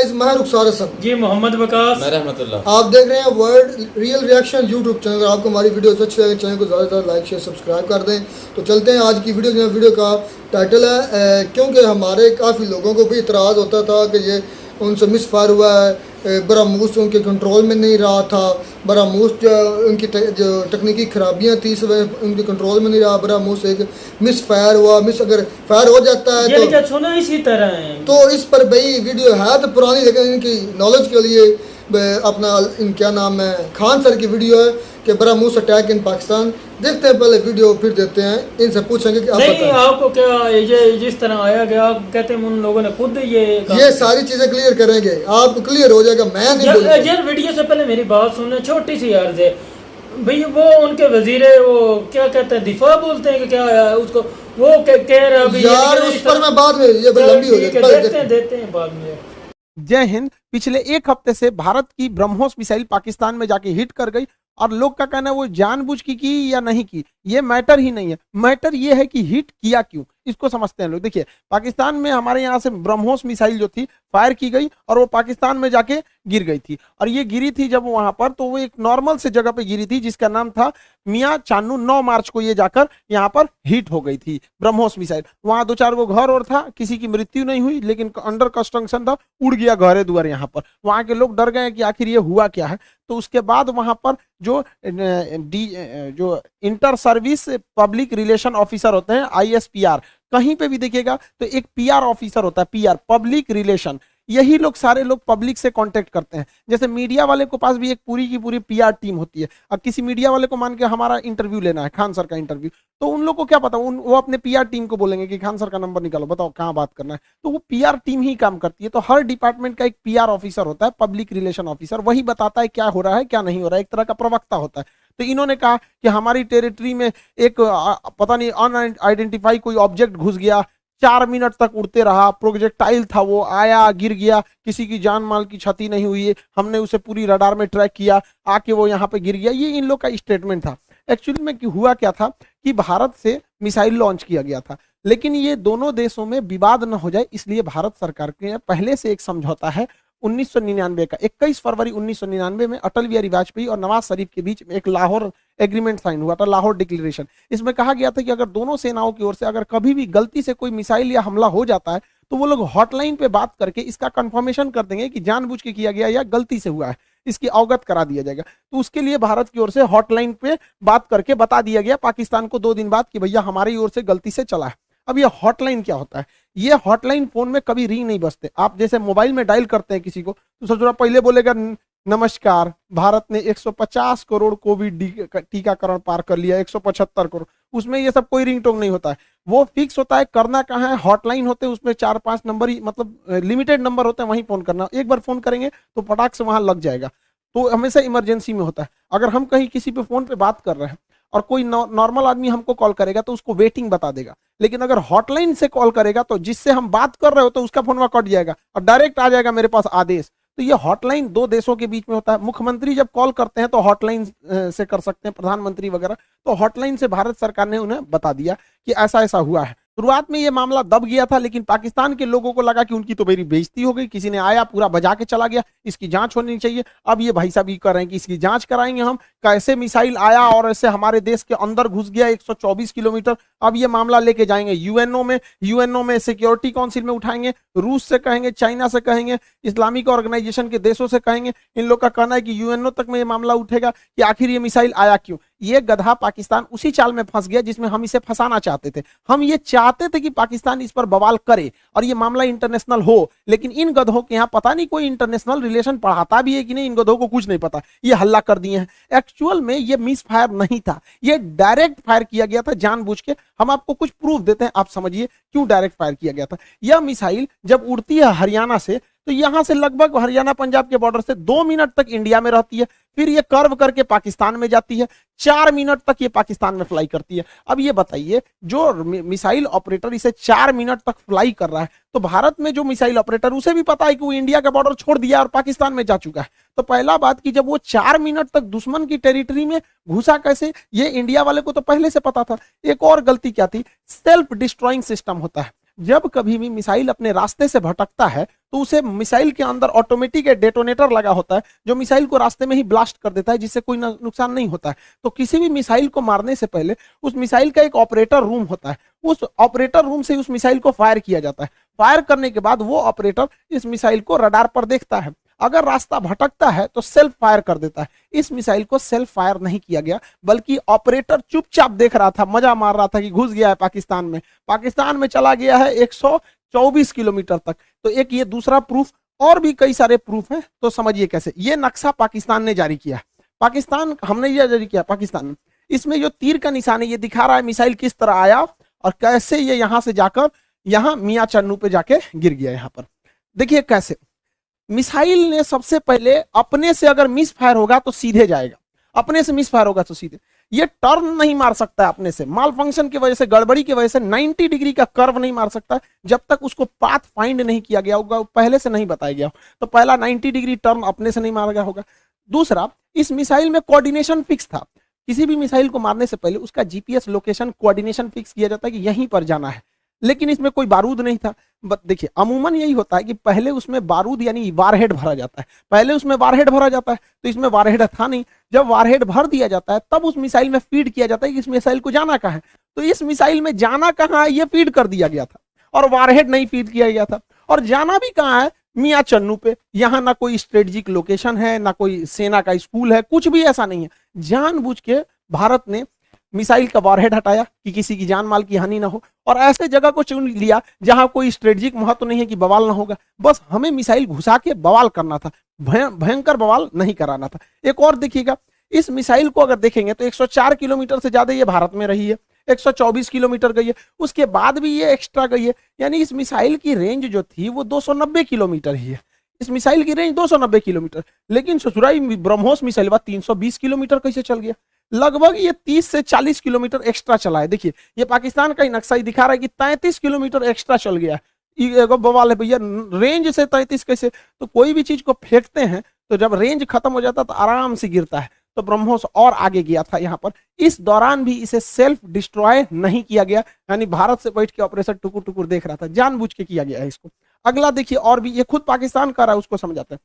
Guys, मैं रुखसार हसन जी, मोहम्मद वकास, मैं रहमतुल्लाह। आप देख रहे हैं world real reaction YouTube channel. अगर आपको हमारी वीडियो अच्छी लगे चैनल को ज़्यादा से ज़्यादा लाइक शेयर सब्सक्राइब कर दें। तो चलते हैं आज की वीडियो। वीडियो का टाइटल है क्योंकि हमारे काफ़ी लोगों को भी इतराज़ होता था कि ये उनसे मिस फायर हुआ है, बरामूस उनके कंट्रोल में नहीं रहा था, बरामूस जो उनकी जो तकनीकी खराबियां थी इस वजह उनके कंट्रोल में नहीं रहा, बरामूस एक मिस फायर हुआ। मिस अगर फायर हो जाता है ये क्या सुना इसी तरह है। तो इस पर भाई वीडियो है तो पुरानी, लेकिन इनकी नॉलेज के लिए अपना क्या नाम है खान सर की वीडियो है कि बरामूस अटैक इन पाकिस्तान। देखते हैं पहले वीडियो, फिर देते हैं, इनसे पूछेंगे कि नहीं आपको क्या ये जिस तरह आया गया, आप कहते हैं उन लोगों ने खुद ये सारी चीजें क्लियर करेंगे, आप क्लियर हो जाएगा। मैं नहीं यार वीडियो से पहले मेरी बात सुनना, छोटी सी यार से भाई, वो उनके वजीर वो क्या कहते हैं, दिफा बोलते हैं कि क्या है उसको, वो कह रहा है यार उस पर मैं बाद में, ये लंबी हो जाएगी, देते हैं बाद में। जय हिंद। पिछले एक हफ्ते से भारत की ब्रह्मोस मिसाइल पाकिस्तान में जाके हिट कर गई और लोग का कहना है वो जानबूझ की या नहीं की, ये मैटर ही नहीं है। मैटर ये है कि हिट किया क्यों, इसको समझते हैं लोग। देखिए, पाकिस्तान में हमारे यहाँ से ब्रह्मोस मिसाइल जो थी फायर की गई और वो पाकिस्तान में जाके गिर गई थी। और ये गिरी थी जब वहां पर, तो वो एक नॉर्मल से जगह पे गिरी थी जिसका नाम था मियां चानू। 9 मार्च को ये जाकर यहाँ पर हिट हो गई थी ब्रह्मोस मिसाइल। वहां 2-4 गो घर और था, किसी की मृत्यु नहीं हुई, लेकिन अंडर कंस्ट्रक्शन था, उड़ गया घरे दुआर। यहाँ पर वहां के लोग डर गए कि आखिर ये हुआ क्या है। तो उसके बाद वहां पर जो inter service public relation officer होते हैं, ISPR, कहीं पे भी देखिएगा तो एक PR ऑफिसर होता है, PR पब्लिक रिलेशन। यही लोग सारे लोग पब्लिक से कांटेक्ट करते हैं। जैसे मीडिया वाले को पास भी एक पूरी की पूरी PR टीम होती है। अब किसी मीडिया वाले को मान के हमारा इंटरव्यू लेना है, खान सर का इंटरव्यू, तो उन लोग को क्या पता, वो अपने PR टीम को बोलेंगे कि खान सर का नंबर निकालो, बताओ कहाँ बात करना है। तो वो PR टीम ही काम करती है। तो हर डिपार्टमेंट का एक PR ऑफिसर होता है, पब्लिक रिलेशन ऑफिसर, वही बताता है क्या हो रहा है क्या नहीं हो रहा है, एक तरह का प्रवक्ता होता है। तो इन्होंने कहा कि हमारी टेरिटरी में एक पता नहीं अनआइडेंटिफाई कोई ऑब्जेक्ट घुस गया, 4 मिनट तक उड़ते रहा, प्रोजेक्टाइल था, वो आया गिर गया, किसी की जान माल की क्षति नहीं हुई है, हमने उसे पूरी रडार में ट्रैक किया, आके वो यहाँ पे गिर गया। ये इन लोग का स्टेटमेंट था। एक्चुअली में हुआ क्या था कि भारत से मिसाइल लॉन्च किया गया था, लेकिन ये दोनों देशों में विवाद न हो जाए इसलिए भारत सरकार के पहले से एक समझौता है 1999 का। 21 फरवरी 1999 में अटल बिहारी वाजपेयी और नवाज शरीफ के बीच में एक लाहौर एग्रीमेंट साइन हुआ था, लाहौर डिक्लेरेशन। इसमें कहा गया था कि अगर दोनों सेनाओं की ओर से अगर कभी भी गलती से कोई मिसाइल या हमला हो जाता है तो वो लोग हॉटलाइन पे बात करके इसका कंफर्मेशन कर देंगे कि जानबूझ के किया गया या गलती से हुआ है, इसकी अवगत करा दिया जाएगा। तो उसके लिए भारत की ओर से हॉटलाइन पे बात करके बता दिया गया पाकिस्तान को 2 दिन बाद कि भैया हमारी ओर से गलती से चला है। अब ये हॉटलाइन क्या होता है? ये हॉटलाइन फोन में कभी रिंग नहीं बजते। आप जैसे मोबाइल में डायल करते हैं किसी को तो सबसे पहले बोलेगा नमस्कार, भारत ने 150 करोड़ कोविड टीकाकरण पार कर लिया, 175 करोड़। उसमें ये सब कोई रिंग टोन नहीं होता है, वो फिक्स होता है। करना कहाँ है, हॉटलाइन होते हैं, उसमें 4-5 नंबर ही, मतलब लिमिटेड नंबर होते हैं, वहीं फोन करना। एक बार फोन करेंगे तो फटाक से वहां लग जाएगा। तो हमेशा इमरजेंसी में होता है। अगर हम कहीं किसी पे फोन पे बात कर रहे हैं और कोई नॉर्मल आदमी हमको कॉल करेगा तो उसको वेटिंग बता देगा, लेकिन अगर हॉटलाइन से कॉल करेगा तो जिससे हम बात कर रहे हो तो उसका फोन वहां कट जाएगा और डायरेक्ट आ जाएगा मेरे पास आदेश। तो ये हॉटलाइन 2 देशों के बीच में होता है। मुख्यमंत्री जब कॉल करते हैं तो हॉटलाइन से कर सकते हैं, प्रधानमंत्री वगैरह। तो हॉटलाइन से भारत सरकार ने उन्हें बता दिया कि ऐसा ऐसा हुआ है। शुरुआत में ये मामला दब गया था, लेकिन पाकिस्तान के लोगों को लगा कि उनकी तो मेरी बेइज्जती हो गई, किसी ने आया पूरा बजा के चला गया, इसकी जांच होनी चाहिए। अब ये भाई साहब ये कर रहे हैं कि इसकी जांच कराएंगे हम, कैसे मिसाइल आया और ऐसे हमारे देश के अंदर घुस गया 124 किलोमीटर। अब ये मामला लेके जाएंगे यूएनओ में सिक्योरिटी काउंसिल में उठाएंगे, रूस से कहेंगे, चाइना से कहेंगे, इस्लामिक ऑर्गेनाइजेशन के देशों से कहेंगे। इन लोग का कहना है कि यूएनओ तक में ये मामला उठेगा कि आखिर ये मिसाइल आया क्यों। ये गधा पाकिस्तान उसी चाल में फंस गया जिसमें हम इसे फंसाना चाहते थे। हम ये चाहते थे कि पाकिस्तान इस पर बवाल करे और ये मामला इंटरनेशनल हो, लेकिन इन गधों के यहाँ पता नहीं कोई इंटरनेशनल रिलेशन पढ़ाता भी है कि नहीं, इन गधों को कुछ नहीं पता, ये हल्ला कर दिए हैं। एक्चुअल में ये मिस फायर नहीं था, ये डायरेक्ट फायर किया गया था जानबूझ के। हम आपको कुछ प्रूफ देते हैं, आप समझिए क्यों डायरेक्ट फायर किया गया था। यह मिसाइल जब उड़ती है हरियाणा से तो यहां से लगभग हरियाणा पंजाब के बॉर्डर से 2 मिनट तक इंडिया में रहती है, फिर ये कर्व करके पाकिस्तान में जाती है, 4 मिनट तक ये पाकिस्तान में फ्लाई करती है। अब ये बताइए, जो मिसाइल ऑपरेटर इसे 4 मिनट तक फ्लाई कर रहा है, तो भारत में जो मिसाइल ऑपरेटर उसे भी पता है कि वो इंडिया का बॉर्डर छोड़ दिया और पाकिस्तान में जा चुका है। तो पहला बात कि जब वो 4 मिनट तक दुश्मन की टेरिटरी में घुसा कैसे, ये इंडिया वाले को तो पहले से पता था। एक और गलती क्या थी, सेल्फ डिस्ट्रॉइंग सिस्टम होता है। जब कभी भी मिसाइल अपने रास्ते से भटकता है तो उसे मिसाइल के अंदर ऑटोमेटिक डेटोनेटर लगा होता है जो मिसाइल को रास्ते में ही ब्लास्ट कर देता है, जिससे कोई नुकसान नहीं होता है। तो किसी भी मिसाइल को मारने से पहले उस मिसाइल का एक ऑपरेटर रूम होता है, उस ऑपरेटर रूम से उस मिसाइल को फायर किया जाता है। फायर करने के बाद वो ऑपरेटर इस मिसाइल को रडार पर देखता है, अगर रास्ता भटकता है तो सेल्फ फायर कर देता है। इस मिसाइल को सेल्फ फायर नहीं किया गया, बल्कि ऑपरेटर चुपचाप देख रहा था, मजा मार रहा था कि घुस गया है पाकिस्तान में चला गया है 124 किलोमीटर तक। तो एक ये दूसरा प्रूफ, और भी कई सारे प्रूफ हैं। तो समझिए कैसे ये नक्शा पाकिस्तान ने जारी किया, हमने ये जारी किया पाकिस्तान ने। इसमें जो तीर का निशान है ये दिखा रहा है मिसाइल किस तरह आया और कैसे ये यहां से जाकर यहां मियां चन्नू पे जाके गिर गया। यहां पर देखिए कैसे मिसाइल ने सबसे पहले अपने से अगर मिस फायर होगा तो सीधे जाएगा, अपने से मिस फायर होगा तो सीधे, ये टर्न नहीं मार सकता है अपने से, माल फंक्शन की वजह से, गड़बड़ी की वजह से 90 डिग्री का कर्व नहीं मार सकता जब तक उसको पाथ फाइंड नहीं किया गया होगा, पहले से नहीं बताया गया। तो पहला 90 डिग्री टर्न अपने से नहीं मारा गया होगा। दूसरा, इस मिसाइल में कोऑर्डिनेशन फिक्स था, किसी भी मिसाइल को मारने से पहले उसका जीपीएस लोकेशन कोऑर्डिनेशन फिक्स किया जाता है कि यहीं पर जाना है, लेकिन इसमें कोई बारूद नहीं था। देखिए अमूमन यही होता है कि पहले उसमें बारूद यानी वारहेड भरा जाता है, पहले उसमें वारहेड भरा जाता है, तो इसमें वारहेड था नहीं। जब वारहेड भर दिया जाता है तब उस मिसाइल में फीड किया जाता है कि इस मिसाइल को जाना कहाँ है। तो इस मिसाइल में जाना कहाँ है ये फीड कर दिया गया था और वारहेड नहीं फीड किया गया था। और जाना भी कहाँ है, मियां चन्नू पे। यहाँ ना कोई स्ट्रेटेजिक लोकेशन है, ना कोई सेना का स्कूल है, कुछ भी ऐसा नहीं है। जानबूझ के भारत ने मिसाइल का वारहेड हटाया कि किसी की जान माल की हानि ना हो, और ऐसे जगह को चुन लिया जहां कोई स्ट्रेटेजिक महत्व नहीं है कि बवाल ना होगा, बस हमें मिसाइल घुसा के बवाल करना था, भयंकर बवाल नहीं कराना था। एक और देखिएगा, इस मिसाइल को अगर देखेंगे तो 104 किलोमीटर से ज्यादा ये भारत में रही है, 124 किलोमीटर गई है, उसके बाद भी ये एक्स्ट्रा गई है, यानी इस मिसाइल की रेंज जो थी वो 290 किलोमीटर ही है। इस मिसाइल की रेंज 290 किलोमीटर, लेकिन ससुराई ब्रह्मोस मिसाइल 320 किलोमीटर कैसे चल गया? लगभग ये 30 से 40 किलोमीटर एक्स्ट्रा चला है। देखिए ये पाकिस्तान का ही नक्शा ही दिखा रहा है कि 33 किलोमीटर एक्स्ट्रा चल गया। ये बवाल है भैया, रेंज से 33 कैसे? तो कोई भी चीज को फेंकते हैं तो जब रेंज खत्म हो जाता है तो आराम से गिरता है। तो ब्रह्मोस और आगे गया था यहाँ पर, इस दौरान भी इसे सेल्फ डिस्ट्रॉय नहीं किया गया, यानी भारत से बैठ के ऑपरेशन टुकुर टुकुर देख रहा था, जानबूझ के किया गया है इसको। अगला देखिए, और भी ये खुद पाकिस्तान कर रहा है, उसको समझाते हैं।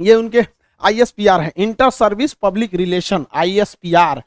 ये उनके ISPR है, inter service public relation, ISPR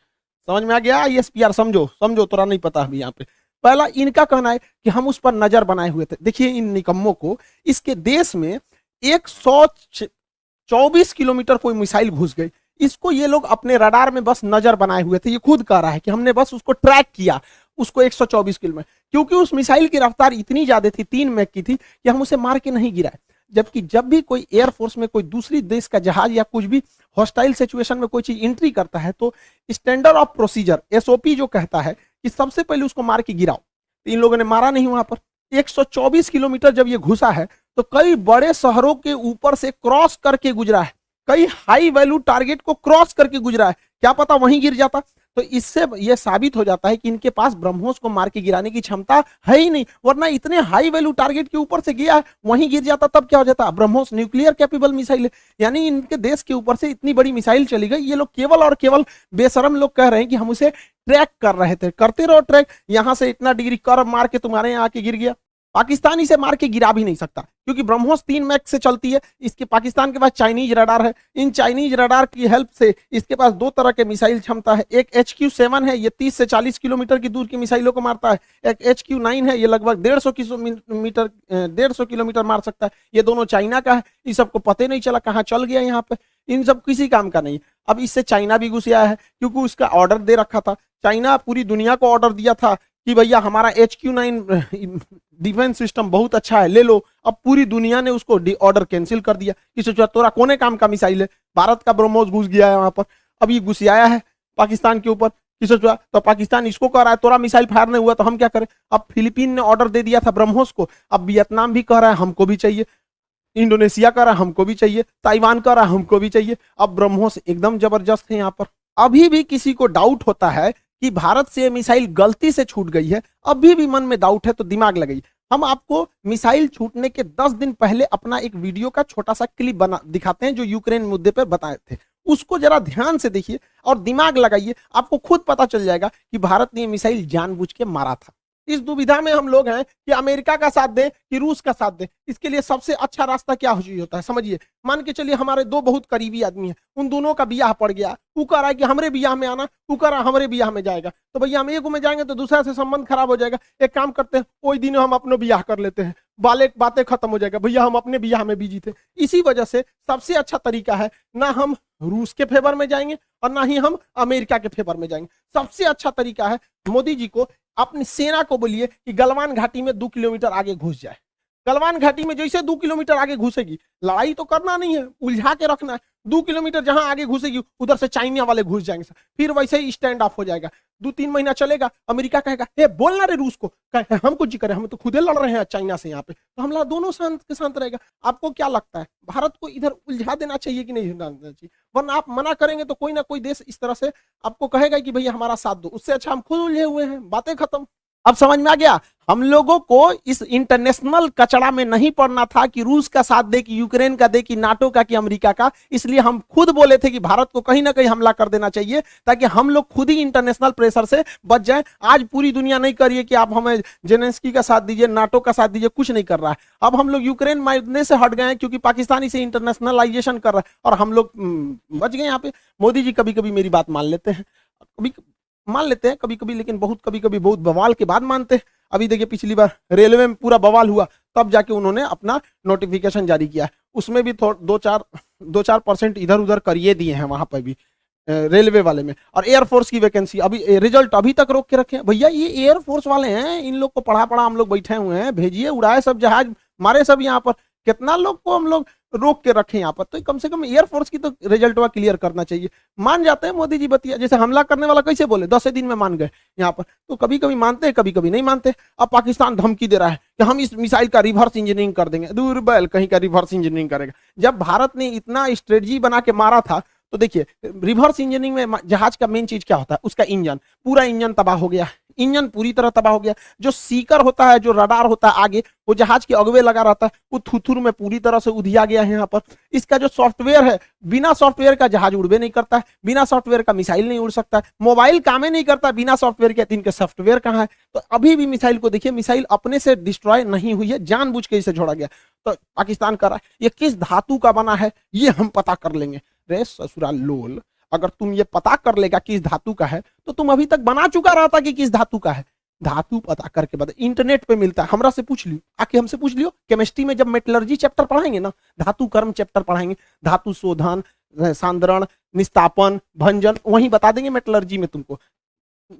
समझ में आ गया? ISPR समझो तोरा नहीं पता अभी यहाँ पे। पहला इनका कहना है कि हम उस पर नजर बनाए हुए थे। देखिए इन निकम्मों को, इसके देश में 124 किलोमीटर कोई मिसाइल घुस गई, इसको ये लोग अपने रडार में बस नजर बनाए हुए थे। ये खुद कह रहा है कि हमने बस उसको ट्रैक किया, उसको 124 किलोमीटर, क्योंकि उस मिसाइल की रफ्तार इतनी ज्यादा थी, 3 मैक की थी, कि हम उसे मार के नहीं गिराए। जबकि जब भी कोई एयरफोर्स में कोई दूसरी देश का जहाज या कुछ भी हॉस्टाइल सिचुएशन में कोई चीज एंट्री करता है तो स्टैंडर्ड ऑफ प्रोसीजर SOP जो कहता है कि सबसे पहले उसको मार के गिराओ। तो इन लोगों ने मारा नहीं वहां पर। 124 किलोमीटर जब ये घुसा है तो कई बड़े शहरों के ऊपर से क्रॉस करके गुजरा है, कई हाई वैल्यू टारगेट को क्रॉस करके गुजरा है, क्या पता वहीं गिर जाता। तो इससे यह साबित हो जाता है कि इनके पास ब्रह्मोस को मार के गिराने की क्षमता है ही नहीं, वरना इतने हाई वैल्यू टारगेट के ऊपर से गया है, वहीं गिर जाता तब क्या हो जाता। ब्रह्मोस न्यूक्लियर कैपेबल मिसाइल है, यानी इनके देश के ऊपर से इतनी बड़ी मिसाइल चली गई। ये लोग केवल और केवल बेशरम लोग कह रहे हैं कि हम उसे ट्रैक कर रहे थे। करते रहो ट्रैक, यहां से इतना डिग्री कर्व मार के तुम्हारे यहाँ आके गिर गया। पाकिस्तान इसे मार के गिरा भी नहीं सकता, क्योंकि ब्रह्मोस 3 मैक से चलती है। इसके पाकिस्तान के पास चाइनीज रडार है, इन चाइनीज रडार की हेल्प से इसके पास 2 तरह के मिसाइल क्षमता है। एक HQ-7 है, ये 30 से 40 किलोमीटर की दूर की मिसाइलों को मारता है। एक HQ-9 है, ये लगभग 150 किलोमीटर मार सकता है। ये दोनों चाइना का है, इस सबको पता नहीं चला कहाँ चल गया यहाँ पे, इन सब किसी काम का नहीं। अब इससे चाइना भी घुस आया है, क्योंकि उसका ऑर्डर दे रखा था। चाइना पूरी दुनिया को ऑर्डर दिया था कि भैया हमारा HQ-9 डिफेंस सिस्टम बहुत अच्छा है, ले लो। अब पूरी दुनिया ने उसको ऑर्डर कैंसिल कर दिया कि सोचा तोरा कोने काम का मिसाइल है। भारत का ब्रह्मोस घुस गया है वहां पर, अब ये घुस आया है पाकिस्तान के ऊपर, कि सोचा तो पाकिस्तान इसको कह रहा है तोरा मिसाइल फायर नहीं हुआ तो हम क्या करें। अब फिलीपीन ने ऑर्डर दे दिया था ब्रह्मोस को, अब वियतनाम भी कह रहा है हमको भी चाहिए, इंडोनेशिया कह रहा है हमको भी चाहिए, ताइवान कह रहा है हमको भी चाहिए। अब ब्रह्मोस एकदम जबरदस्त है यहाँ पर। अभी भी किसी को डाउट होता है कि भारत से मिसाइल गलती से छूट गई है, अभी भी मन में डाउट है तो दिमाग लगाइए। हम आपको मिसाइल छूटने के 10 दिन पहले अपना एक वीडियो का छोटा सा क्लिप बना दिखाते हैं, जो यूक्रेन मुद्दे पर बताए थे। उसको जरा ध्यान से देखिए और दिमाग लगाइए, आपको खुद पता चल जाएगा कि भारत ने मिसाइल जानबूझ के मारा था। इस दुविधा में हम लोग हैं कि अमेरिका का साथ दें कि रूस का साथ दें। इसके लिए सबसे अच्छा रास्ता क्या होता है समझिए। मान के चलिए हमारे दो बहुत करीबी आदमी हैं, उन दोनों का बियाह पड़ गया, तू कह रहा है कि हमरे बियाह में आना, तू कह रहा है हमरे बियाह में जाएगा, तो भैया हम एक में जाएंगे तो दूसरा से संबंध खराब हो जाएगा। एक काम करते हैं, वही दिन हम अपने बियाह कर लेते हैं, बातें खत्म हो जाएगा, भैया हम अपने बियाह में बिजी थे। इसी वजह से सबसे अच्छा तरीका है ना हम रूस के फेवर में जाएंगे और ना ही हम अमेरिका के फेवर में जाएंगे। सबसे अच्छा तरीका है मोदी जी को अपनी सेना को बोलिए कि गलवान घाटी में 2 किलोमीटर आगे घुस जाए। गलवान घाटी में जैसे 2 किलोमीटर आगे घुसेगी, लड़ाई तो करना नहीं है, उलझा के रखना है। 2 किलोमीटर जहां आगे घुसेगी उधर से चाइना वाले घुस जाएंगे, फिर वैसे ही स्टैंड ऑफ हो जाएगा। 2-3 महीना चलेगा, अमेरिका कहेगा हे बोलना रे रूस को, कहे हम कुछ जी करे, हम तो खुदे लड़ रहे हैं चाइना से यहाँ पे, तो हम दोनों शांत के शांत रहेगा। आपको क्या लगता है भारत को इधर उलझा देना चाहिए कि नहीं देना चाहिए? वरना आप मना करेंगे तो कोई ना कोई देश इस तरह से आपको कहेगा कि भैया हमारा साथ दो, उससे अच्छा हम खुद उलझे हुए हैं, बातें खत्म। अब समझ में आ गया, हम लोगों को इस इंटरनेशनल कचड़ा में नहीं पड़ना था कि रूस का साथ दे, कि यूक्रेन का दे, कि नाटो का, कि अमेरिका का। इसलिए हम खुद बोले थे कि भारत को कहीं ना कहीं हमला कर देना चाहिए ताकि हम लोग खुद ही इंटरनेशनल प्रेशर से बच जाएं। आज पूरी दुनिया नहीं कर रही है कि आप हमें जेलेंस्की का साथ दीजिए, नाटो का साथ दीजिए, कुछ नहीं कर रहा है। अब हम लोग यूक्रेन मारने से हट गए हैं क्योंकि पाकिस्तान इसे इंटरनेशनलाइजेशन कर रहा है और हम लोग बच गए यहाँ पे। मोदी जी कभी कभी मेरी बात मान लेते हैं, कभी कभी, लेकिन कभी कभी बहुत बवाल के बाद मानते हैं। अभी देखिए पिछली बार रेलवे में पूरा बवाल हुआ, तब जाके उन्होंने अपना नोटिफिकेशन जारी किया, उसमें भी 2-4% इधर उधर करिए दिए हैं वहां पर भी रेलवे वाले में। और एयरफोर्स की वैकेंसी अभी रिजल्ट अभी तक रोक के रखे हैं। भैया ये एयरफोर्स वाले हैं, इन लोग को पढ़ा हम लोग बैठे हुए हैं, भेजिए, उड़ाए सब जहाज, मारे सब यहाँ पर। कितना लोग को हम लोग रोक के रखे यहाँ पर, तो कम से कम एयरफोर्स की तो रिजल्ट क्लियर करना चाहिए। मान जाते हैं मोदी जी बतिया, जैसे हमला करने वाला कैसे बोले 10 दिन में मान गए यहाँ पर, तो कभी कभी मानते हैं कभी कभी नहीं मानते। अब पाकिस्तान धमकी दे रहा है कि हम इस मिसाइल का रिवर्स इंजीनियरिंग कर देंगे। दूर बैल कहीं का रिवर्स इंजीनियरिंग करेगा। जब भारत ने इतना स्ट्रेटजी बना के मारा था, तो देखिए रिवर्स इंजीनियरिंग में जहाज का मेन चीज क्या होता है, उसका इंजन, पूरा इंजन तबाह हो गया, इंजन पूरी तरह तबाह हो गया। जो सीकर होता है, जो रडार होता है आगे, वो जहाज के अगवे लगा रहता है, वो थुथुर में पूरी तरह से उधिया गया है यहाँ पर। इसका जो सॉफ्टवेयर है, बिना सॉफ्टवेयर का जहाज उड़बे नहीं करता है, बिना सॉफ्टवेयर का मिसाइल नहीं उड़ सकता है, मोबाइल काम ही नहीं करता बिना सॉफ्टवेयर के। इनके सॉफ्टवेयर कहाँ है? तो अभी भी मिसाइल को देखिए, मिसाइल अपने से डिस्ट्रॉय नहीं हुई है, जानबूझ के इसे छोड़ा गया। तो पाकिस्तान कर रहा है, ये किस धातु का बना है ये हम पता कर लेंगे। रे ससुराल लोल, अगर तुम ये पता कर लेगा किस धातु का है तो तुम अभी तक बना चुका रहता कि किस धातु का है। धातु पता करके बाद इंटरनेट पे मिलता है, हमरा से पूछ लियो, आके हमसे पूछ लियो। केमिस्ट्री में जब मेटलर्जी चैप्टर पढ़ाएंगे ना, धातु कर्म चैप्टर पढ़ाएंगे, धातु शोधन, सांद्रण, निस्तापन, भंजन, वहीं बता देंगे मेटलर्जी में तुमको।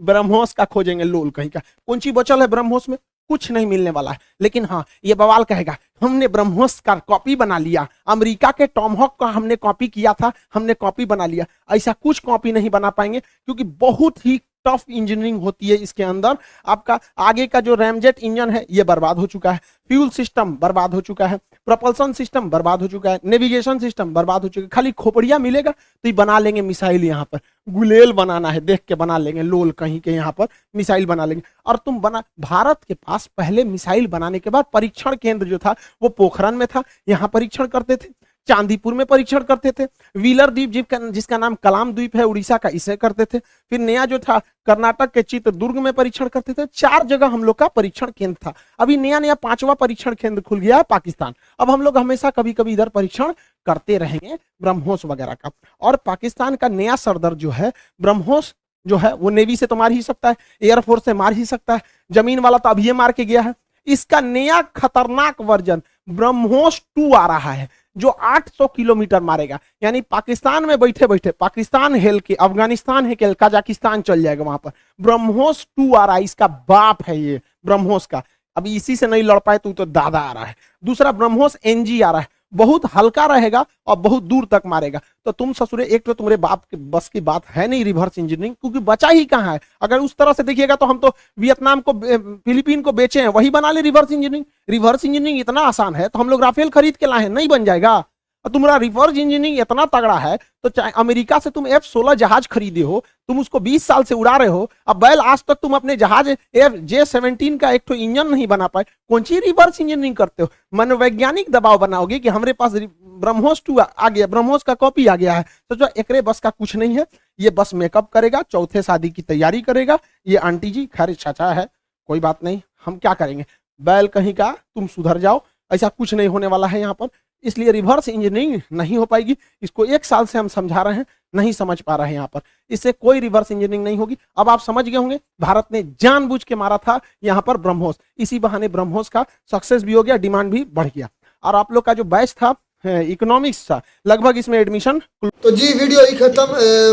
ब्रह्मोस का खोजेंगे लोल कहीं का, कौन सी बचल है ब्रह्मोस में? कुछ नहीं मिलने वाला है। लेकिन हाँ, ये बवाल कहेगा हमने ब्रह्मोस का कॉपी बना लिया, अमेरिका के टॉमहॉक का हमने कॉपी किया था, हमने कॉपी बना लिया। ऐसा कुछ कॉपी नहीं बना पाएंगे क्योंकि बहुत ही टफ इंजीनियरिंग होती है इसके अंदर। आपका आगे का जो रैमजेट इंजन है ये बर्बाद हो चुका है, फ्यूल सिस्टम बर्बाद हो चुका है, प्रोपल्सन सिस्टम बर्बाद हो चुका है, नेविगेशन सिस्टम बर्बाद हो चुका है। खाली खोपड़िया मिलेगा तो ये बना लेंगे मिसाइल। यहाँ पर गुलेल बनाना है, देख के बना लेंगे, लोल कहीं के यहाँ पर मिसाइल बना लेंगे। और तुम बना, भारत के पास पहले मिसाइल बनाने के बाद परीक्षण केंद्र जो था वो पोखरण में था, यहाँ परीक्षण करते थे, चांदीपुर में परीक्षण करते थे, व्हीलर द्वीप जिसका नाम कलाम द्वीप है उड़ीसा का, इसे करते थे। फिर नया जो था कर्नाटक के चित्रदुर्ग में परीक्षण करते थे। 4 जगह हम लोग का परीक्षण केंद्र था। अभी नया 5वां परीक्षण केंद्र खुल गया है पाकिस्तान। अब हम लोग हमेशा कभी कभी इधर परीक्षण करते रहेंगे ब्रह्मोस वगैरह का। और पाकिस्तान का नया सरदर जो है ब्रह्मोस जो है, वो नेवी से तो मार ही सकता है, एयरफोर्स से मार ही सकता है, जमीन वाला तो अभी ये मार के गया है। इसका नया खतरनाक वर्जन ब्रह्मोस 2 आ रहा है जो 800 किलोमीटर मारेगा। यानी पाकिस्तान में बैठे बैठे पाकिस्तान हेल के, अफगानिस्तान है के, कजाकिस्तान चल जाएगा वहां पर। ब्रह्मोस 2 आ रहा है, इसका बाप है ये ब्रह्मोस का। अभी इसी से नहीं लड़ पाए तो दादा आ रहा है। दूसरा ब्रह्मोस NG आ रहा है, बहुत हल्का रहेगा और बहुत दूर तक मारेगा। तो तुम ससुरे, एक तो तुम्हारे बाप के बस की बात है नहीं रिवर्स इंजीनियरिंग, क्योंकि बचा ही कहाँ है। अगर उस तरह से देखिएगा तो हम तो वियतनाम को, फिलीपीन को बेचे हैं, वही बना ले रिवर्स इंजीनियरिंग। रिवर्स इंजीनियरिंग इतना आसान है तो हम लोग राफेल खरीद के लाए हैं, नहीं बन जाएगा। और तुम्हारा रिवर्स इंजीनियरिंग इतना तगड़ा है तो चाहे अमेरिका से तुम F-16 जहाज खरीदे हो, तुम उसको 20 साल से उड़ा रहे हो, अब बैल आज तक तुम अपने जहाज J-17 का एक तो इंजन नहीं बना पाए, कौन सी रिवर्स इंजीनियरिंग करते हो? मनोवैज्ञानिक दबाव बनाओगे कि हमारे पास ब्रह्मोस 2 आ गया, ब्रह्मोस का कॉपी आ गया है, तो जो एकरे बस का कुछ नहीं है। ये बस मेकअप करेगा, चौथे शादी की तैयारी करेगा। ये आंटी जी खैर चाचा है, कोई बात नहीं, हम क्या करेंगे, बैल कहीं का, तुम सुधर जाओ, ऐसा कुछ नहीं होने वाला है यहाँ पर। इसलिए रिवर्स इंजीनियरिंग नहीं हो पाएगी। इसको 1 साल से हम समझा रहे हैं, नहीं समझ पा रहे हैं यहाँ पर। इससे कोई रिवर्स इंजीनियरिंग नहीं होगी। अब आप समझ गए होंगे, भारत ने जानबूझ के मारा था यहाँ पर ब्रह्मोस, इसी बहाने ब्रह्मोस का सक्सेस भी हो गया, डिमांड भी बढ़ गया। और आप लोग का जो बैच था इकोनॉमिक्स था, लगभग इसमें एडमिशन। तो जी वीडियो ही खत्म।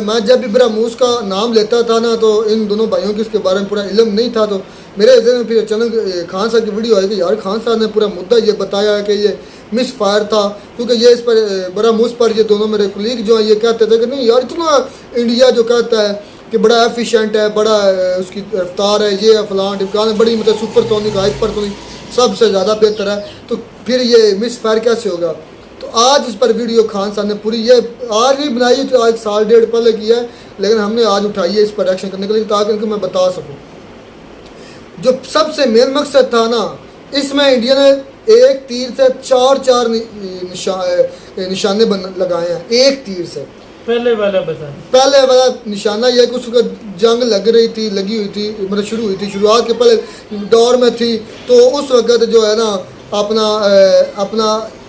मैं जब भी ब्रह्मोस का नाम लेता था ना, तो इन दोनों भाइयों को इसके बारे में पूरा इल्म नहीं था। तो मेरे ज़हन में फिर अचानक खान साहब की वीडियो आई कि यार खान साहब ने पूरा मुद्दा ये बताया कि ये मिस फायर था, क्योंकि ये इस पर ब्रह्मोस पर ये दोनों मेरे कुलीग जो हैं ये कहते थे कि नहीं यार, इतना इंडिया जो कहता है कि बड़ा एफिशिएंट है, बड़ा उसकी रफ्तार है, ये फलां टिमकान बड़ी मतलब सुपरसोनिक हाइपरसोनिक सबसे ज़्यादा बेहतर है, तो फिर ये मिस फायर कैसे होगा। तो आज इस पर वीडियो खान साहब ने पूरी ये आज ही बनाई, तो आज 1.5 साल पहले किया है, लेकिन हमने आज उठाई है इस पर एक्शन करने के लिए, ताकि इनको मैं बता सकूं। जो सबसे मेन मकसद था ना, इसमें इंडिया ने एक तीर से 4 निशाने लगाए हैं, एक तीर से। पहले वाला बता, पहले वाला निशाना यह कि उसका जंग लगी हुई थी, मतलब शुरू हुई थी, शुरुआत के पहले दौर में थी। तो उस वक्त जो है ना अपना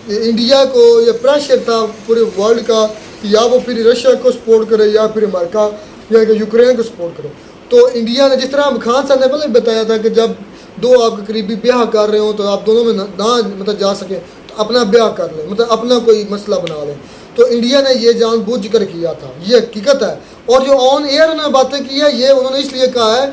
इंडिया को ये प्रेशर था पूरे वर्ल्ड का, या वो फिर रशिया को सपोर्ट करे या फिर अमेरिका या कि यूक्रेन को सपोर्ट करे। तो इंडिया ने, जिस तरह खान साहब ने पहले बताया था कि जब दो आपके करीबी ब्याह कर रहे हो तो आप दोनों में ना मतलब जा सके तो अपना ब्याह कर ले, मतलब अपना कोई मसला बना ले। तो इंडिया ने ये जानबूझ कर किया था, ये हकीकत है। और जो ऑन एयर उन्होंने बातें की है, ये उन्होंने इसलिए कहा है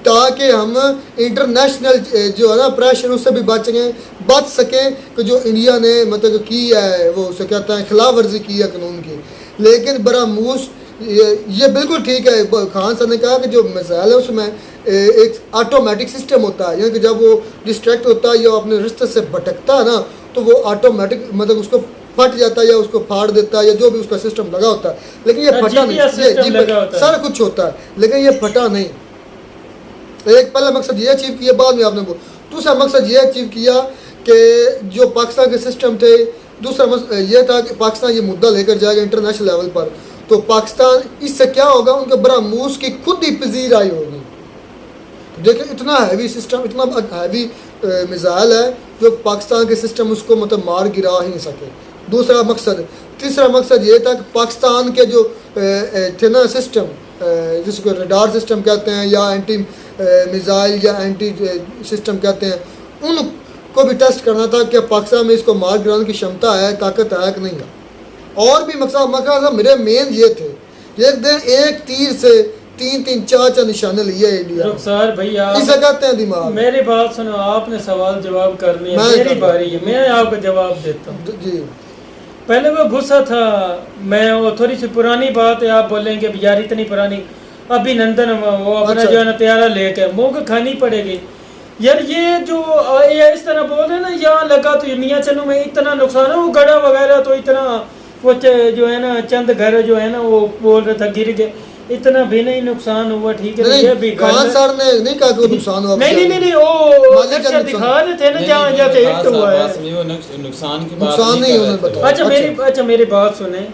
ताकि हम इंटरनेशनल जो है ना प्रेशर उससे भी बच सकें कि जो इंडिया ने मतलब की है वो उसे कहते हैं खिलाफ वर्जी की है कानून की। लेकिन ब्रह्मोस ये बिल्कुल ठीक है। खान साहब ने कहा कि जो मिसाइल है उसमें एक ऑटोमेटिक सिस्टम होता है, यानी कि जब वो डिस्ट्रैक्ट होता है या अपने रिश्ते से भटकता है ना, तो वो ऑटोमेटिक मतलब उसको फट जाता है या उसको फाड़ देता है या जो भी उसका सिस्टम लगा होता है। लेकिन ये फटा नहीं, सारा कुछ होता है, लेकिन ये फटा नहीं। एक पहला मकसद ये अचीव किया, बाद में आपने दूसरा मकसद ये अचीव किया कि जो पाकिस्तान के सिस्टम थे, दूसरा ये था कि पाकिस्तान ये मुद्दा लेकर जाएगा इंटरनेशनल लेवल पर, तो पाकिस्तान इससे क्या होगा, उनके ब्रह्मोस की खुद ही पजीर आई होगी। देखिए इतना हैवी सिस्टम, इतना हैवी मिसाइल है जो पाकिस्तान के सिस्टम उसको मतलब मार गिरा ही नहीं सके। दूसरा मकसद, तीसरा मकसद ये था कि पाकिस्तान के जो थे ना सिस्टम, जिसको रडार सिस्टम कहते हैं या एंटी मिसाइल या एंटी सिस्टम कहते हैं, उनको भी टेस्ट करना था कि पाकिस्तान में इसको मार गिराने की क्षमता है, ताकत है कि नहीं है। और भी मकसद मेरे मेन ये थे, एक दिन एक तीर से 3-3, 4-4 निशाने लिए इंडिया। रुखसार भैया इसे कहते हैं दिमाग। मेरी बात सुनो, आपने सवाल जवाब कर लिया, मेरी बारी है, मैं आपको जवाब देता हूँ जी। पहले वो गुस्सा था, मैं वो थोड़ी सी पुरानी बात है, आप बोलेंगे यार इतनी पुरानी, अभिनंदन वो अपना जो है ना तैयारा लेके मुँह खानी पड़ेगी यार। ये जो ये इस तरह बोल रहे ना, यहाँ लगा तो मियाँ चलो में इतना नुकसान है, वो गड़ा वगैरह तो इतना वो जो है ना चंद घर जो है ना वो बोल रहा था गिर गए, इतना भी नहीं नुकसान हुआ, ठीक है। ये भी खान सर ने नहीं कहा कि नुकसान हुआ, नहीं वो लक्ष्य दिखा रहे थे ना जहाँ जाके हिट हुआ है, नुकसान की नुकसान नहीं उन्होंने बताया। अच्छा मेरी बात सुने,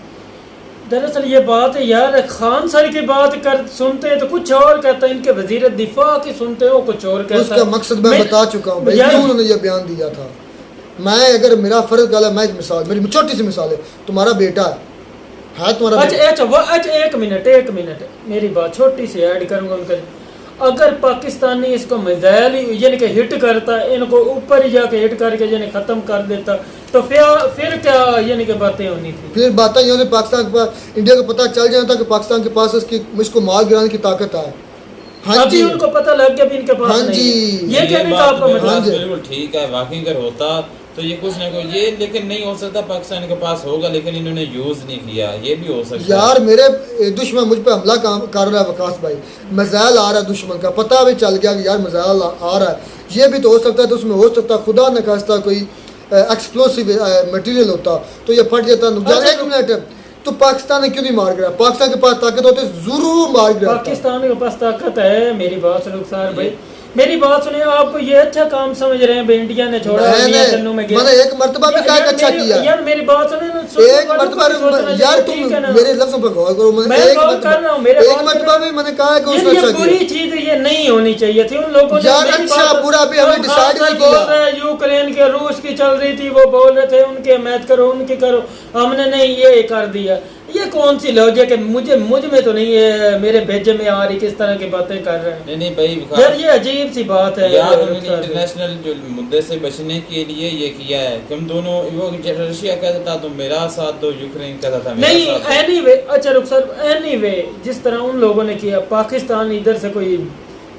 दरअसल ये बात है यार, खान सर की बात कर सुनते हैं तो कुछ और कहता है, इनके वजीर दिफा की सुनते हो कुछ और कहता है। उसका मकसद मैं बता चुका हूँ भाई, क्यों उन्होंने ये बयान दिया था। मैं अगर मेरा फर्ज गला, मैं एक मिसाल, मेरी छोटी सी मिसाल है, तुम्हारा बेटा है तुम्हारा अच्छा एक मिनट मेरी बात छोटी सी ऐड करूंगा उनका। अगर पाकिस्तानी इसको मिसाइल यानी कि हिट करता, इनको ऊपर ही जाके हिट करके यानी खत्म कर देता, तो फिर क्या यानी कि बातें होनी थी, फिर बातें ये होनी पाकिस्तान के पास, इंडिया को पता चल जाता कि पाकिस्तान के पास इसको मार गिराने की ताकत है। हाँ जी, उनको पता लग गया भी इनके पास हाँ जी, ये कहने का आपका मतलब बिल्कुल ठीक है। वाकई अगर होता तो ये कुछ ना कुछ ये, लेकिन नहीं हो सकता, पाकिस्तान के पास होगा लेकिन इन्होंने यूज नहीं किया, ये भी हो सकता यार। मेरे दुश्मन मुझ पे हमला कर रहा है, वकास भाई मिसाइल आ रहा है, दुश्मन का पता भी चल गया कि यार मिसाइल आ रहा है, ये भी तो हो सकता है। तो उसमें हो सकता खुदा न खास्ता कोई एक्सप्लोसिव मटेरियल होता तो ये फट जाता, नुकसान। एक मिनट, तो पाकिस्तान ने क्यों नहीं मार गिरा? पाकिस्तान के पास ताकत होती जरूर मार गिरा। पाकिस्तान के पास ताकत है, मेरी बात सुनो सर भाई, मेरी बात सुनिए, आपको ये अच्छा काम समझ रहे हैं इंडिया ने छोड़ा मियां चन्नू में गया? मैंने एक मर्तबा भी कहा कि अच्छा किया यार मेरी बात सुनिए ना, एक मर्तबा यार तुम मेरे लफ्जों पर गौर करो। मैं गौर कर रहा हूं, मेरे एक मर्तबा भी मैंने कहा कि उसने अच्छा बुरी किया चीज ये नहीं होनी चाहिए थी उन लोगों ने। यार अच्छा बुरा भी हमें डिसाइड नहीं बोल किया। रहे हैं यूक्रेन के रूस की चल रही थी, वो बोल रहे थे उनके हमायत करो उनकी करो, हमने नहीं ये कर दिया। ये कौन सी लॉजिक है? मुझ में तो नहीं है, मेरे भेजे में आ रही किस तरह की बातें कर रहे हैं। नहीं भाई यार ये अजीब सी बात है यार, उन्होंने इंटरनेशनल जो मुद्दे से बचने के लिए ये किया है कि हम दोनों, वो रशिया कहता था तुम मेरा साथ दो, यूक्रेन कहता था मेरा नहीं साथ दो। एनीवे अच्छा रुक सर, एनीवे जिस तरह उन लोगों ने किया, पाकिस्तान इधर से कोई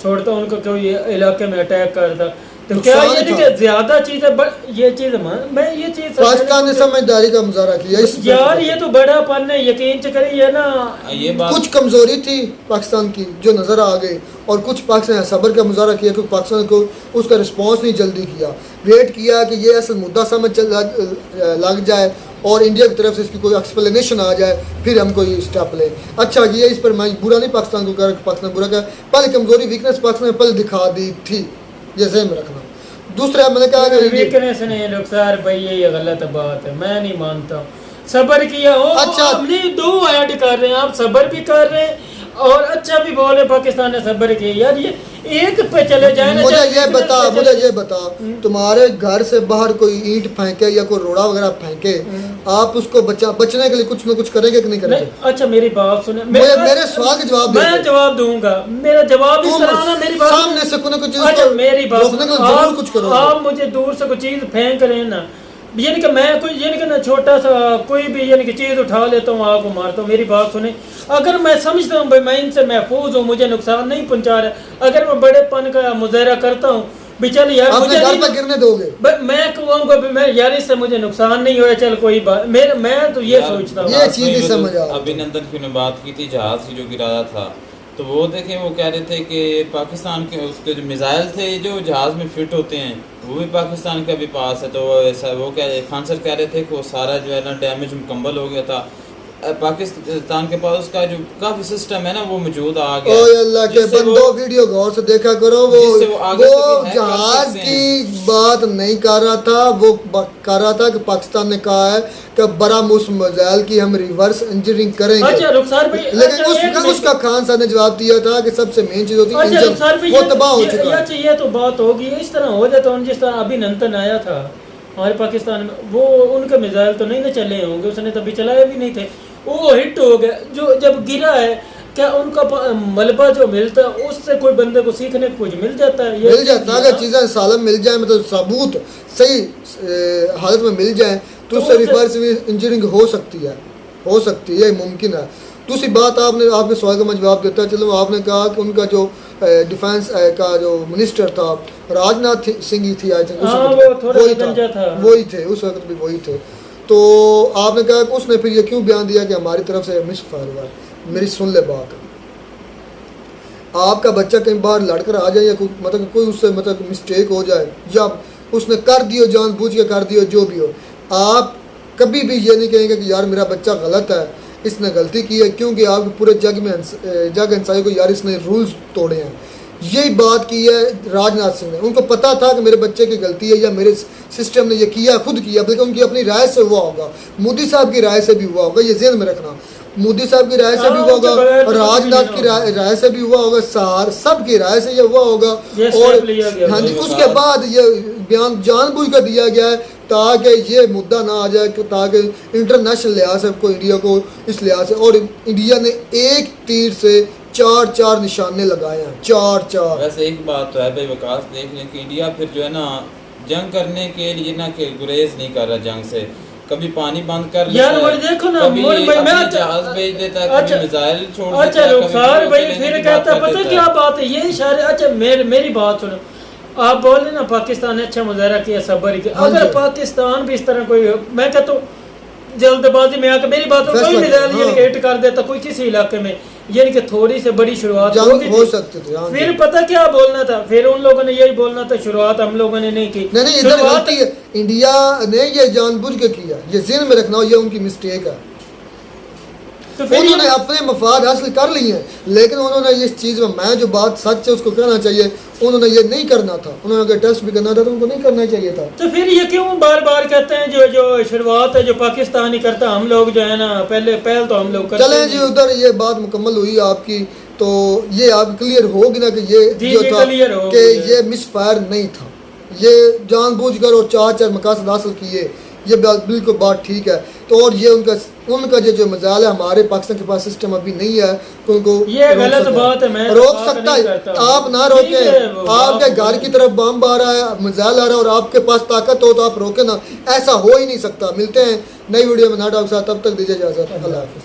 छोड़ता उनको कोई इलाके में अटैक करता, तो क्या ये नहीं कि ज्यादा चीज है? ये चीज मैं ये चीज पाकिस्तान ने समझदारी का मुजाहरा किया यार, ये तो बड़ापन है, यकीन से करिए ना। ये बात कुछ कमजोरी थी पाकिस्तान की जो नजर आ गई, और कुछ पाकिस्तान ने सब्र का मुजाहरा किया कि पाकिस्तान को उसका रिस्पांस नहीं जल्दी किया, वेट किया कि ये असल मुद्दा समझ लग जाए और इंडिया की तरफ से इसकी कोई एक्सप्लेनेशन आ जाए, फिर हम कोई स्टेप लें। अच्छा किया, इस पर मैं बुरा नहीं पाकिस्तान को कर, पाकिस्तान बुरा कर, पहले कमजोरी वीकनेस पाकिस्तान ने पहले दिखा दी थी, जैसे में रखना। दूसरा मैंने कहा कि वीकनेस नहीं रुखसार भाई, ये गलत बात है, मैं नहीं मानता हूँ। सबर किया हो, अच्छा हमने दो ऐड कर रहे हैं, आप सबर भी कर रहे हैं और अच्छा भी बोले पाकिस्तान ने सबर किया। यार ये एक पे चले जाए ना। मुझे ये बता तुम्हारे घर से बाहर कोई ईंट फेंके या कोई रोड़ा वगैरह फेंके, आप उसको बचने के लिए कुछ ना कुछ करेंगे कि नहीं करेंगे? अच्छा मेरी बात सुने, मेरे सवाल का जवाब मैं जवाब दूंगा, मेरा जवाब इस तरह ना, मेरी बात सामने से कुछ अच्छा मेरी बात रोकने के लिए जरूर कुछ करो। आप मुझे दूर से कोई चीज फेंक रहे हैं ना, यानी कि मैं कोई यानी कि ना छोटा सा कोई भी यानी कि चीज उठा लेता हूँ, आपको मारता हूँ। मेरी बात सुने, अगर मैं समझता हूँ भाई मैं इनसे महफूज हूँ, मुझे नुकसान नहीं पहुंचा रहा, अगर मैं बड़ेपन का मुजाहरा करता हूँ बेचारे यार, मुझे घर पर गिरने दोगे? मैं कहूँगा मैं यार इससे मुझे नुकसान नहीं हुआ, चल कोई बात, मैं तो ये सोचता हूँ। ये चीज ही समझ आ अभिनंदन की बात की थी जहाज की जो गिराया था, तो वो देखें, वो कह रहे थे कि पाकिस्तान के उसके जो मिसाइल थे जो जहाज में फिट होते हैं वो भी पाकिस्तान के अभी पास है, तो वो खान सर कह रहे थे कि वो सारा जो है ना डैमेज मुकम्मल हो गया था। पाकिस्तान के पास उसका जो काफी सिस्टम है ना वो मौजूद आ गया। ओए अल्लाह के बंदो, वीडियो गौर से देखा करो, वो जहाज की बात नहीं कर रहा था, वो कर रहा था कि पाकिस्तान ने कहा है कि बरामूस मिसाइल की हम रिवर्स इंजीनियरिंग करेंगे। अच्छा रुखसार भाई, लेकिन उसका खान साहब ने जवाब दिया था कि सबसे मेन चीज होती है इंजन, वो तबाह हो चुका है। ये तो बात होगी, इस तरह हो जाता, जिस तरह अभिनंदन आया था हमारे पाकिस्तान में, वो उनके मिसाइल तो नहीं ना चले होंगे, उसने तभी चलाए भी नहीं थे, वो हिट हो गया। जो जब गिरा है, क्या उनका मलबा जो मिलता है उससे कोई बंदे को सीखने को कुछ मिल जाता है? मिल जाता है, अगर चीज़ें सालम मिल जाए, मतलब सबूत सही हालत में मिल जाए तो उससे रिवर्स इंजीनियरिंग हो सकती है, मुमकिन है। दूसरी बात, आपने आपके सवाल का मैं जवाब देता है। चलो, आपने कहा कि उनका जो डिफेंस का जो मिनिस्टर था राजनाथ सिंह ही थी, आई थिंक वही थे उस वक्त भी वही थे। तो आपने कहा कि उसने फिर ये क्यों बयान दिया कि हमारी तरफ से मिसफायर हुआ है? मेरी सुन ले बात, आपका बच्चा कहीं बाहर लड़कर आ जाए या मतलब कोई उससे मतलब मिस्टेक हो जाए या उसने कर दियो जानबूझ के कर दियो, जो भी हो, आप कभी भी ये नहीं कहेंगे कि यार मेरा बच्चा गलत है, इसने गलती की है, क्योंकि आप पूरे जग इंसानी को यार इसने रूल्स तोड़े हैं। यही बात की है राजनाथ सिंह ने। उनको पता था कि मेरे बच्चे की गलती है या मेरे सिस्टम ने ये किया, खुद किया, बल्कि उनकी अपनी राय से हुआ होगा, मोदी साहब की राय से भी हुआ होगा, ये ज़हन में रखना। मोदी साहब की राय से भी हुआ होगा, राजनाथ की राय से भी हुआ होगा, सब की राय से ये हुआ होगा। और हाँ जी, उसके बाद ये बयान जानबूझ कर दिया गया है ताकि ये मुद्दा ना आ जाए, ताकि इंटरनेशनल लिहाज से को इंडिया को इस लिहाज से, और इंडिया ने एक तीर से चार निशाने लगाए हैं, चार। वैसे एक बात तो है भाई विकास, देख लें कि इंडिया फिर जो है ना जंग करने के लिए ना कि गुरेज नहीं कर रहा जंग से, कभी पानी बंद कर लेता है, देखो ना, कभी जहाज भेज देता है, कभी मिसाइल छोड़ देता है। अच्छा रुखसार भाई फिर कहता है, पता क्या बात है, ये इशारे। अच्छा मेरी बात सुनो, आप बोले ना पाकिस्तान ने अच्छा मुजाहरा किया, सब्र किया। अगर पाकिस्तान भी इस तरह कोई, मैं कहता हूँ जल्दबाजी में आकर, मेरी बात कोई मिसाइल हिट कर देता कोई किसी इलाके में, यानी कि थोड़ी से बड़ी शुरुआत हो सकती थी। फिर पता क्या बोलना था, फिर उन लोगों ने यही बोलना था, शुरुआत हम लोगों ने नहीं की। नहीं, इधर गलती है, इंडिया ने ये जानबूझ के किया, ये ज़हन में रखना, ये उनकी मिस्टेक है। तो फिर उन्होंने ये- अपने मफाद हासिल कर लिए हैं, लेकिन उन्होंने इस चीज़ में, मैं जो बात सच है उसको कहना चाहिए, उन्होंने ये नहीं करना था। उन्होंने अगर टेस्ट भी करना था तो उनको नहीं करना चाहिए था। तो फिर ये क्यों बार बार कहते हैं जो जो शुरुआत है जो पाकिस्तान ही करता, हम लोग जो है ना पहल तो हम लोग करते चलें नहीं। जी, उधर ये बात मुकम्मल हुई आपकी, तो ये आप क्लियर होगी ना कि ये जी, जो जी, था clear हो कि गई है। ये मिसफायर नहीं था, ये जानबूझकर और चार मकासद हासिल किए, ये बिल्कुल बात ठीक है। तो और ये उनका जो मजाल है, हमारे पाकिस्तान के पास सिस्टम अभी नहीं है कि उनको ये रोक गलत सके। बात है, मैं रोक बात सकता नहीं है, करता हूँ। आप ना ठीक है, रोकें, वो आपके बात घर की तरफ बम आ रहा है, मजाल आ रहा है और आपके पास ताकत हो तो आप रोके ना, ऐसा हो ही नहीं सकता। मिलते हैं नई वीडियो में नाटक के साथ, तब तक दीजिए इजाजत, अल्लाह हाफिज़।